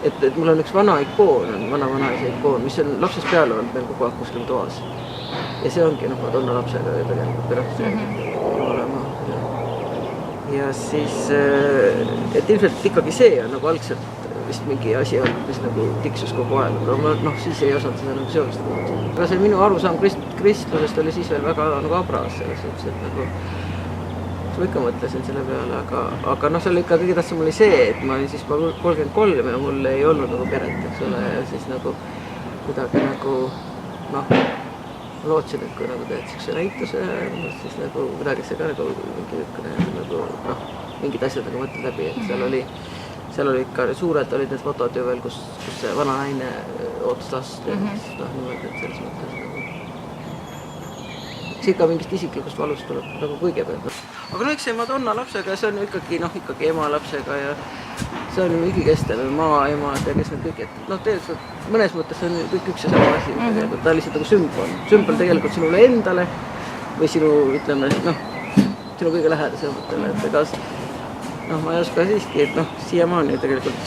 et mul on üks vana ikoon, vanaisa ikoon, mis on lapsest peale olnud meil kogu aeg kuskil toas. Ja see ongi Madonna lapsega tegelikult olema. Ja siis, et ilmselt ikkagi see on algselt vist mingi asi on, mis tiksus kogu aeg, aga siis ei osanud seda seostada. Aga see minu arusaam kristlusest oli siis veel väga abras selles suhtes, et ma ikka mõtlesin selle peale, aga seal ikka kõige tähtsam oli see, et ma olin siis 33 ja mul ei olnud peret, eks ole, ja siis kuidagi lootsin, et kui teed siukse näituse, siis midagi see ka mingid asjad mõtled läbi, et seal oli ikka suured olid need fotod ju veel, kus see vana naine ootas last ja niimoodi, et selles mõttes see ikka mingist isiklikust valust tuleb kõigepealt. Aga eks see Madonna lapsega, see on ju ikkagi ema lapsega ja see on ju igikestev maaemad ja kes need kõik, et tegelikult mõnes mõttes on kõik üks ja sama asi. Ta on lihtsalt sümbol tegelikult sinule endale või sinu, ütleme, sinu kõige lähedasematele, et ega ma ei oska siiski, et siiamaani tegelikult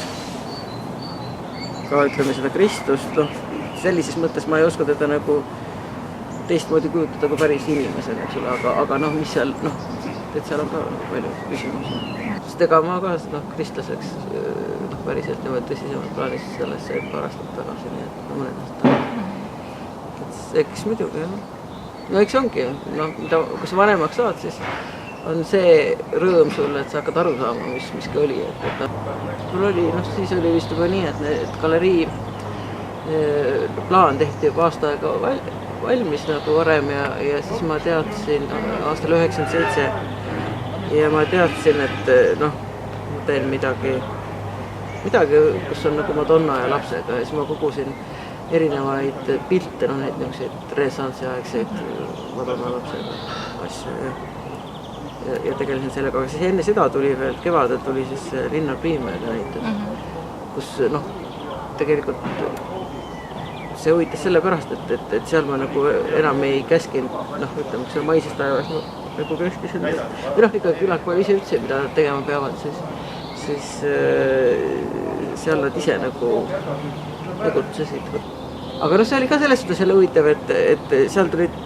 ka ütleme seda Kristust, sellises mõttes ma ei oska teda teistmoodi kujutada kui päris inimesena, eks ole, aga mis seal, et seal on ka palju küsimusi. Sest ega ma ka kristlaseks päriselt niimoodi tõsisemalt plaanis sellesse paar aastat tagasi, nii et mõned aastat tagasi. Eks muidugi, jah. Eks ongi, kui sa vanemaks saad, siis on see rõõm sulle, et sa hakkad aru saama, miski oli. Mul oli, siis oli vist juba nii, et galerii plaan tehti juba aasta aega valmis varem ja siis ma teadsin aastal 97 ja ma teadsin, et ma teen midagi, kus on Madonna ja lapsega ja siis ma kogusin erinevaid pilte, neid niisuguseid renessansi aegseid Madonna lapsega asju ja tegelesin sellega, aga siis enne seda tuli veel kevadel tuli siis Linnar Priimäele näitus, kus tegelikult see huvitas sellepärast, et seal ma enam ei käskinud, ütleme, kui see maisest ajavast käskisin, või ikka küllalt kui ise üldse, mida nad tegema peavad, siis seal nad ise tegutsesid. Aga see oli ka selles suhtes jälle huvitav, et seal tulid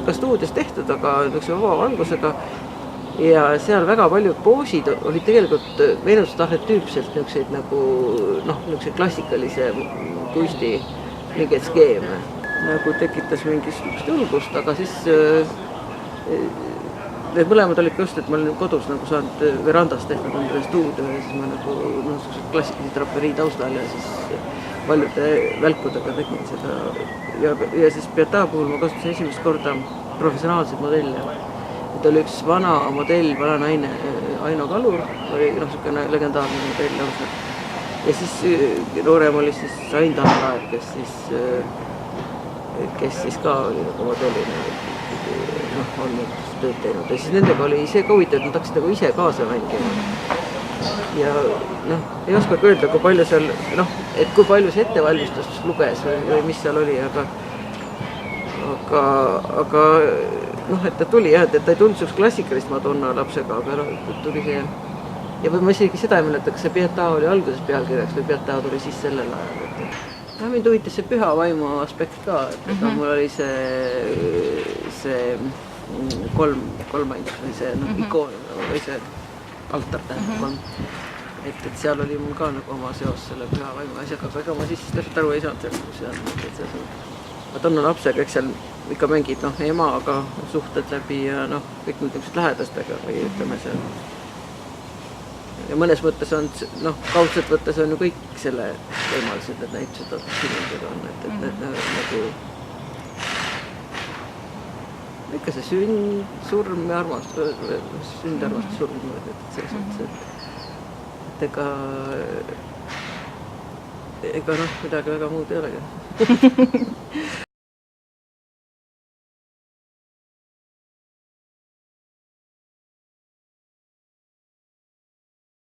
ka stuudios tehtud, aga vaba valgusega ja seal väga paljud poosid olid tegelikult meenutused arhetüüpselt niisuguseid klassikalise kunsti mingeid skeeme. Tekitas mingisugust julgust, aga siis need mõlemad olid just, et ma olin kodus saanud verandas tehtud endale stuudio ja siis ma klassikalise draperii taustal ja siis paljude välkudega tegin seda ja siis Pietà puhul ma kasutasin esimest korda professionaalseid modelle. Et oli üks vana modell, vana naine, Aino Kalur, oli niisugune legendaarne modell. Ja siis noorem oli siis Ain Tammraev, kes siis ka oli modellina olnud tööd teinud. Ja siis nendega oli see ka huvitav, et nad hakkasid ise kaasa mängima. Ja ei oska öelda, kui palju seal, et kui palju see ettevalmistus luges või mis seal oli, aga et ta tuli jah, et ta ei tulnud selleks klassikalist Madonna lapsega, aga tuli see ja või ma isegi seda ei mäleta, kas see Pietà oli alguses pealkirjaks või Pietà tuli siis sellel ajal. Mind huvitas see püha vaimu aspekt ka, et mul oli see kolmainus või see ikoon või see altar tähendab. Et seal oli mul ka oma seos selle püha vaimu asjaga, aga ma siis täpselt aru ei saanud, et see on Madonna lapsega, eks seal ikka mängid emaga suhted läbi ja kõik niisugused lähedastega või ütleme see. Ja mõnes mõttes on, kaudselt võttes on ju kõik selle võimalused, et näitused inimesed on, et ikka see surm ja armastus, sünd, armastus, surm, et selles mõttes, et ega midagi väga muud ei olegi.